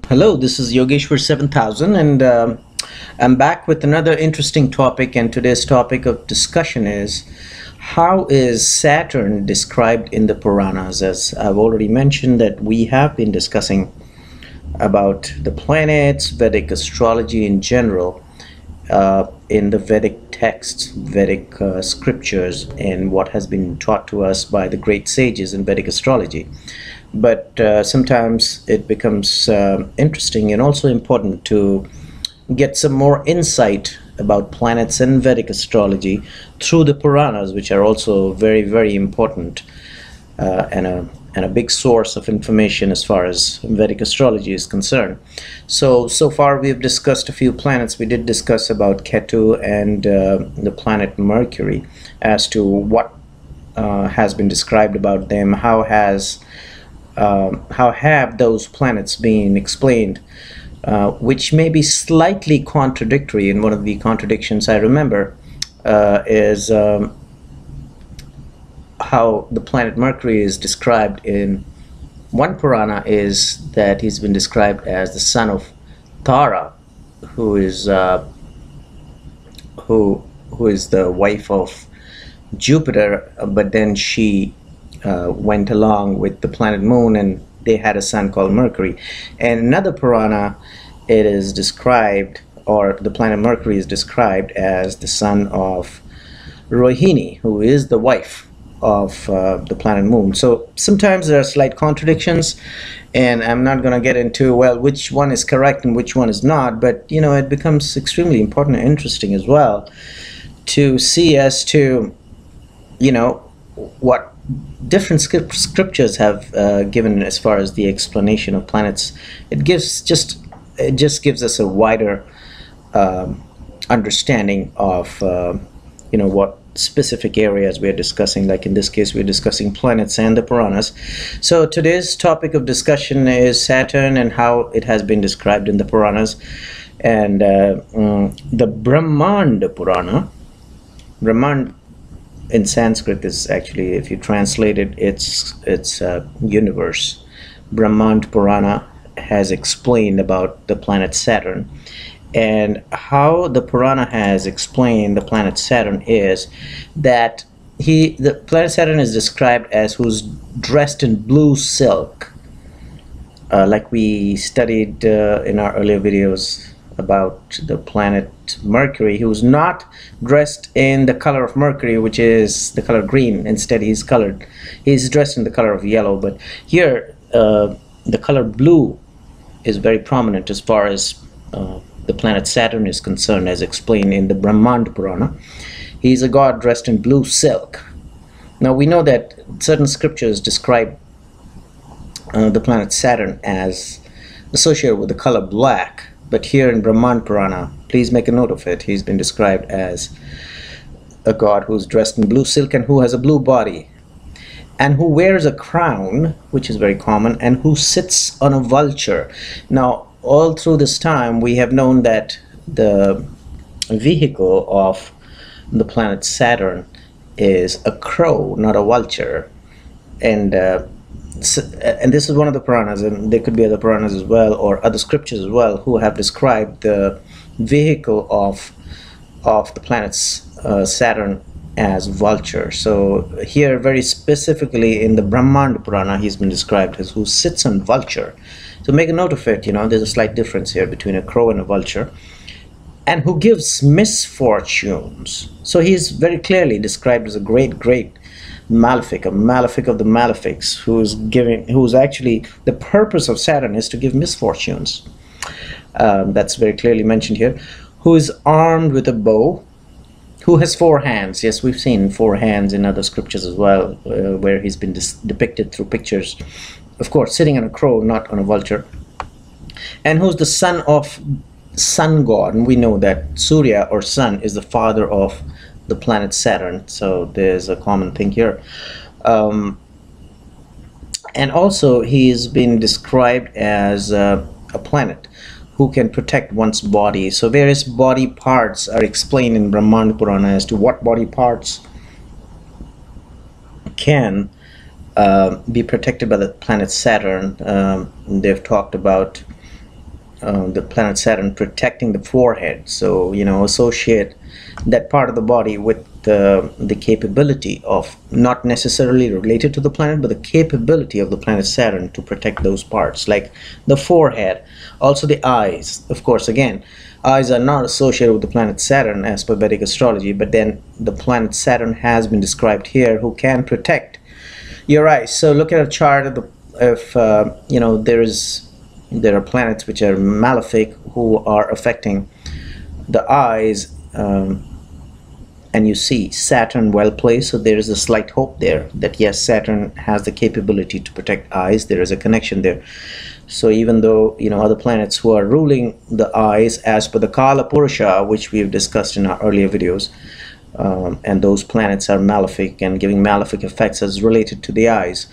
Hello, this is Yogeshwar 7000, and I'm back with another interesting topic. And today's topic of discussion is how is Saturn described in the Puranas? As I've already mentioned, that we have been discussing about the planets, Vedic astrology in general, in the Vedic texts, Vedic scriptures, and what has been taught to us by the great sages in Vedic astrology. But sometimes it becomes interesting and also important to get some more insight about planets and Vedic astrology through the Puranas, which are also very, very important and a big source of information as far as Vedic astrology is concerned. So far we have discussed a few planets. We did discuss about Ketu and the planet Mercury as to what has been described about them, how have those planets been explained, which may be slightly contradictory. And one of the contradictions I remember is how the planet Mercury is described in one Purana is that he's been described as the son of Tara, who is who is the wife of Jupiter, but then she went along with the planet Moon, and they had a son called Mercury. And another Purana, it is described, or the planet Mercury is described as the son of Rohini, who is the wife of the planet Moon. So sometimes there are slight contradictions, and I'm not going to get into, well, which one is correct and which one is not, but you know, it becomes extremely important and interesting as well to see as to, you know, what different scriptures have given as far as the explanation of planets. It just gives us a wider understanding of you know, what specific areas we're discussing. Like in this case, we're discussing planets and the Puranas. So today's topic of discussion is Saturn and how it has been described in the Puranas. And the Brahmanda Purana, Brahmand in Sanskrit is actually, if you translate it, it's universe. Brahmand Purana has explained about the planet Saturn, and how the Purana has explained the planet Saturn is that the planet Saturn is described as who's dressed in blue silk, like we studied in our earlier videos about the planet Mercury, who's not dressed in the color of Mercury, which is the color green. Instead, he's dressed in the color of yellow. But here the color blue is very prominent as far as the planet Saturn is concerned, as explained in the Brahmanda Purana. He's a god dressed in blue silk. Now we know that certain scriptures describe the planet Saturn as associated with the color black. But here in Brahmanda Purana, please make a note of it, he's been described as a god who's dressed in blue silk and who has a blue body, and who wears a crown, which is very common, and who sits on a vulture. Now, all through this time, we have known that the vehicle of the planet Saturn is a crow, not a vulture. And this is one of the Puranas, and there could be other Puranas as well, or other scriptures as well, who have described the vehicle of the planets Saturn as vulture. So here, very specifically in the Brahmanda Purana, he's been described as who sits on vulture. So make a note of it. You know, there's a slight difference here between a crow and a vulture. And who gives misfortunes. So he's very clearly described as a great malefic, a malefic of the malefics, who's actually, the purpose of Saturn is to give misfortunes. That's very clearly mentioned here. Who is armed with a bow, who has 4 hands. Yes, we've seen 4 hands in other scriptures as well, where he's been depicted through pictures, of course sitting on a crow, not on a vulture. And who's the son of sun god, and we know that Surya, or sun, is the father of the planet Saturn, so there's a common thing here. And also he's been described as a planet who can protect one's body. So various body parts are explained in Brahmanda Purana as to what body parts can be protected by the planet Saturn. They've talked about the planet Saturn protecting the forehead. So, associate that part of the body with the capability of, not necessarily related to the planet, but the capability of the planet Saturn to protect those parts, like the forehead, also the eyes. Of course, again, eyes are not associated with the planet Saturn as per Vedic astrology, but then the planet Saturn has been described here, who can protect your eyes. So look at a chart of if there are planets which are malefic, who are affecting the eyes, and you see Saturn well placed, so there is a slight hope there that yes, Saturn has the capability to protect eyes. There is a connection there. So even though other planets who are ruling the eyes as per the Kala Purusha, which we have discussed in our earlier videos, and those planets are malefic and giving malefic effects as related to the eyes,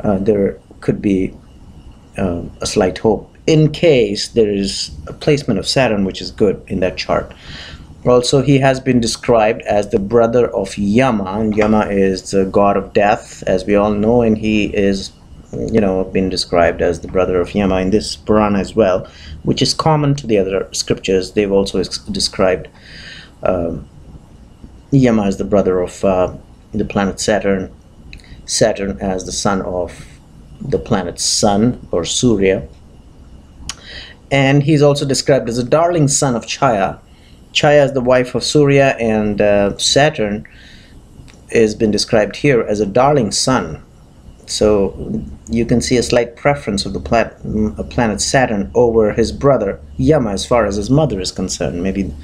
there could be a slight hope in case there is a placement of Saturn which is good in that chart. Also, he has been described as the brother of Yama, and Yama is the god of death, as we all know, and he is been described as the brother of Yama in this Purana as well, which is common to the other scriptures. They've also described Yama as the brother of the planet Saturn, Saturn as the son of the planet Sun or Surya, and he's also described as a darling son of Chaya. Chaya is the wife of Surya, and Saturn has been described here as a darling son. So you can see a slight preference of the planet Saturn over his brother Yama as far as his mother is concerned. Maybe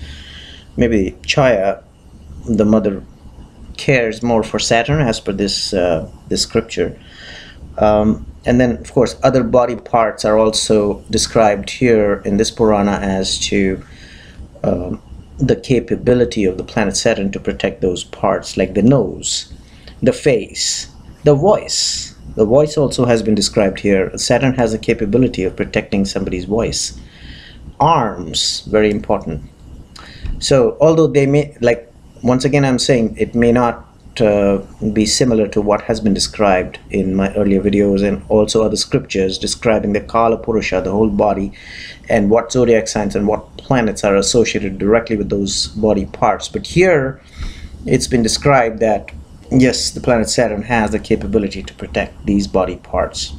Chaya, the mother, cares more for Saturn as per this scripture. And then, of course, other body parts are also described here in this Purana as to the capability of the planet Saturn to protect those parts, like the nose, the face, the voice. The voice also has been described here. Saturn has the capability of protecting somebody's voice. Arms, very important. So although they may, like, once again I'm saying, it may not be similar to what has been described in my earlier videos and also other scriptures describing the Kala Purusha, the whole body, and what zodiac signs and what planets are associated directly with those body parts. But here it's been described that yes, the planet Saturn has the capability to protect these body parts,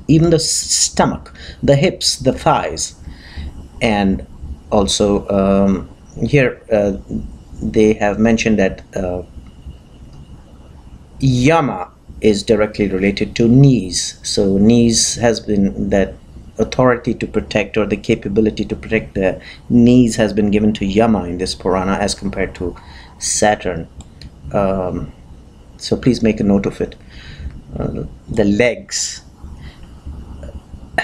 even the stomach, the hips, the thighs. And also here they have mentioned that Yama is directly related to knees. So knees has been that authority to protect, or the capability to protect the knees, has been given to Yama in this Purana as compared to Saturn. So please make a note of it. The legs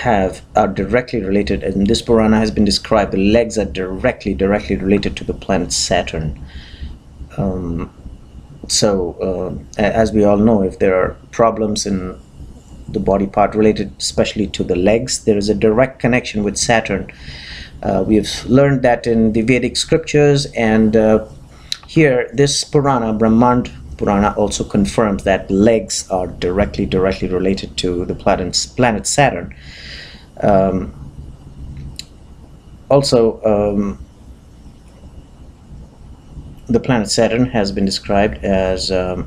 are directly related, and this Purana has been described, the legs are directly related to the planet Saturn. As we all know, if there are problems in the body part related especially to the legs, there is a direct connection with Saturn. We've learned that in the Vedic scriptures, and here this Purana, Brahmand Purana, also confirms that legs are directly related to the planet Saturn. The planet Saturn has been described as who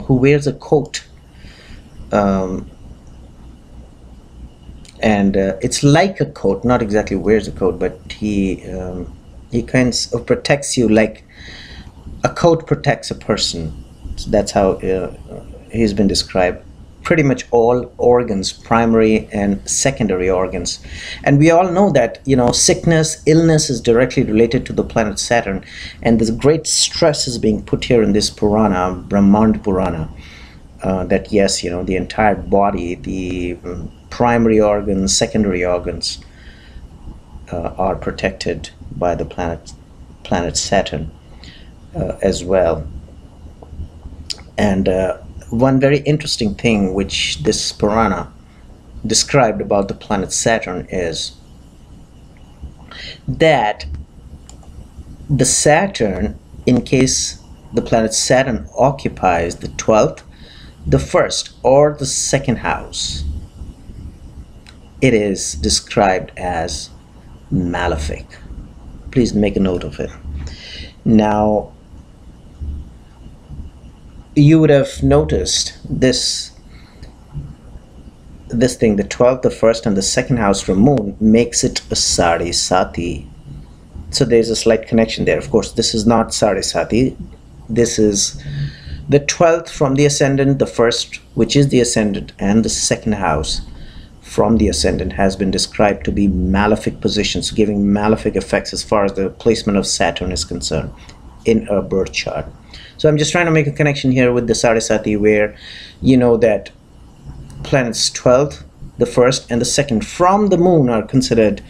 wears a coat, and it's like a coat, not exactly wears a coat, but he kind of protects you like a coat protects a person. So that's how he's been described. Pretty much all organs, primary and secondary organs. And we all know that sickness, illness is directly related to the planet Saturn, and there's great stress is being put here in this Purana, Brahmand Purana, that yes, the entire body, the primary organs, secondary organs are protected by the planet Saturn as well. And one very interesting thing which this Purana described about the planet Saturn is that the Saturn, in case the planet Saturn occupies the 12th, the 1st, or the 2nd house, it is described as malefic. Please make a note of it. Now, you would have noticed this thing, the 12th, the first, and the second house from moon makes it a Sadi Sati. So there's a slight connection there. Of course, this is not Sadi Sati. This is the 12th from the ascendant, the first, which is the ascendant, and the second house from the ascendant has been described to be malefic positions, giving malefic effects as far as the placement of Saturn is concerned in a birth chart. So I'm just trying to make a connection here with the Sadi Sati, where you know that planets 12th, the first, and the second from the moon are considered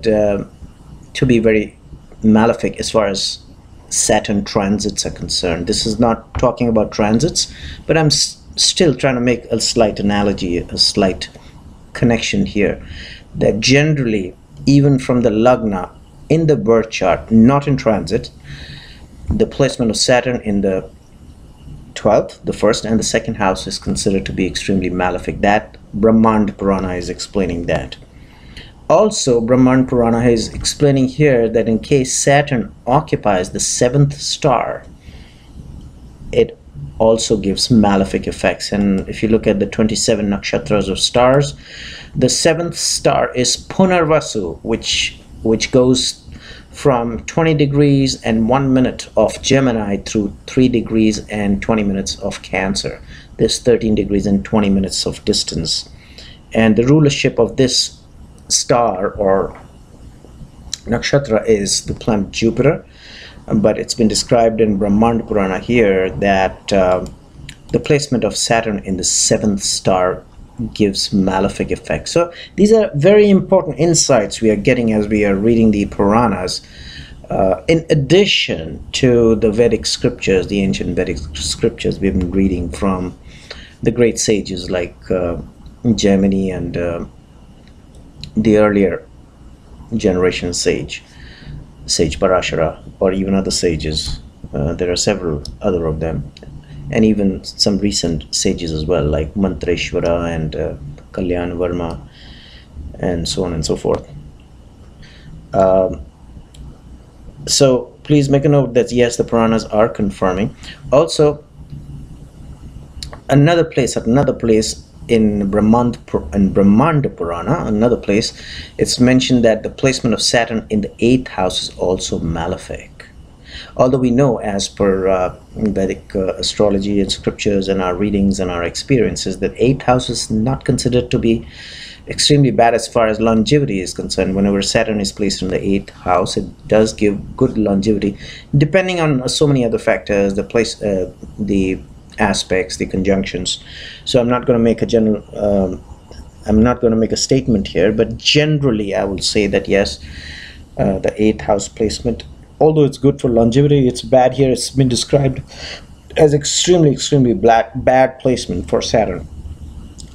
to be very malefic as far as Saturn transits are concerned. This is not talking about transits, but I'm still trying to make a slight analogy, a slight connection here, that generally, even from the Lagna in the birth chart, not in transit, the placement of Saturn in the 12th, the first, and the second house is considered to be extremely malefic. That Brahmand Purana is explaining that. Also, Brahmand Purana is explaining here that in case Saturn occupies the 7th star, it also gives malefic effects. And if you look at the 27 nakshatras of stars, the 7th star is Punarvasu, which goes from 20 degrees and 1 minute of Gemini through 3 degrees and 20 minutes of Cancer. There's 13 degrees and 20 minutes of distance. And the rulership of this star or nakshatra is the planet Jupiter. But it's been described in Brahmand Purana here that the placement of Saturn in the 7th star gives malefic effects. So these are very important insights we are getting as we are reading the Puranas, in addition to the Vedic scriptures, the ancient Vedic scriptures we've been reading from the great sages like Gemini and the earlier generation sage Parashara, or even other sages. There are several other of them, and even some recent sages as well, like Mantreshwara and Kalyan Varma, and so on and so forth. So please make a note that yes, the Puranas are confirming. Also, another place in Brahmand Purana, another place, it's mentioned that the placement of Saturn in the 8th house is also malefic. Although we know, as per Vedic astrology and scriptures and our readings and our experiences, that 8th house is not considered to be extremely bad as far as longevity is concerned. Whenever Saturn is placed in the 8th house, it does give good longevity, depending on so many other factors, the aspects, the conjunctions. So I'm not going to make a statement here, but generally I will say that yes, the 8th house placement, although it's good for longevity, it's bad here. It's been described as extremely bad placement for Saturn.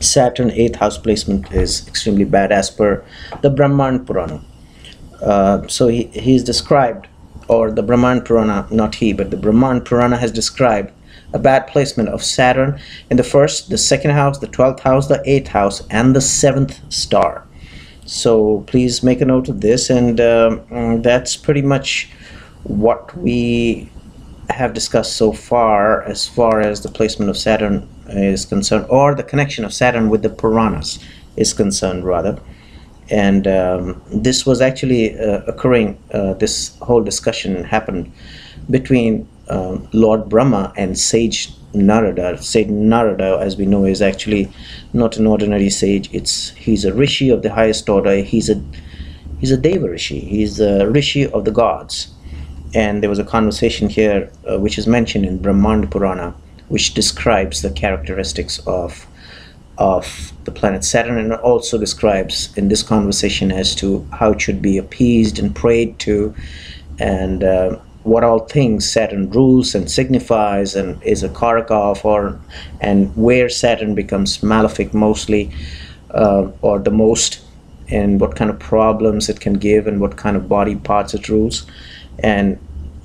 Saturn 8th house placement is extremely bad as per the Brahmand Purana. So he's described, or the Brahmand Purana, not he, but the Brahmand Purana has described a bad placement of Saturn in the 1st, the 2nd house, the 12th house, the 8th house, and the 7th star. So please make a note of this, and that's pretty much what we have discussed so far as the placement of Saturn is concerned, or the connection of Saturn with the Puranas is concerned, rather. And this was actually occurring, this whole discussion happened between Lord Brahma and sage Narada. Sage Narada, as we know, is actually not an ordinary sage. He's a rishi of the highest order. He's a Deva rishi. He's a rishi of the gods. And there was a conversation here which is mentioned in Brahmand Purana, which describes the characteristics of the planet Saturn, and also describes in this conversation as to how it should be appeased and prayed to, and what all things Saturn rules and signifies and is a karaka of, and where Saturn becomes malefic mostly, or the most, and what kind of problems it can give, and what kind of body parts it rules. And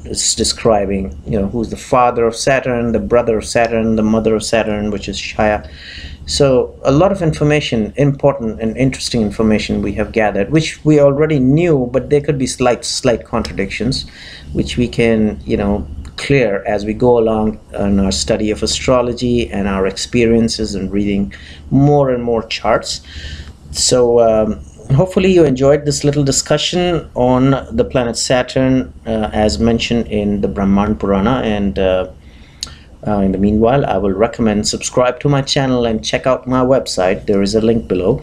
it's describing, who's the father of Saturn, the brother of Saturn, the mother of Saturn, which is Shaya. So a lot of information, important and interesting information we have gathered, which we already knew, but there could be slight contradictions, which we can, clear as we go along in our study of astrology and our experiences and reading more and more charts. So hopefully you enjoyed this little discussion on the planet Saturn, as mentioned in the Brahman Purana. And in the meanwhile, I will recommend subscribe to my channel and check out my website. There is a link below.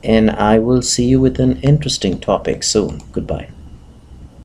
And I will see you with an interesting topic soon. Goodbye.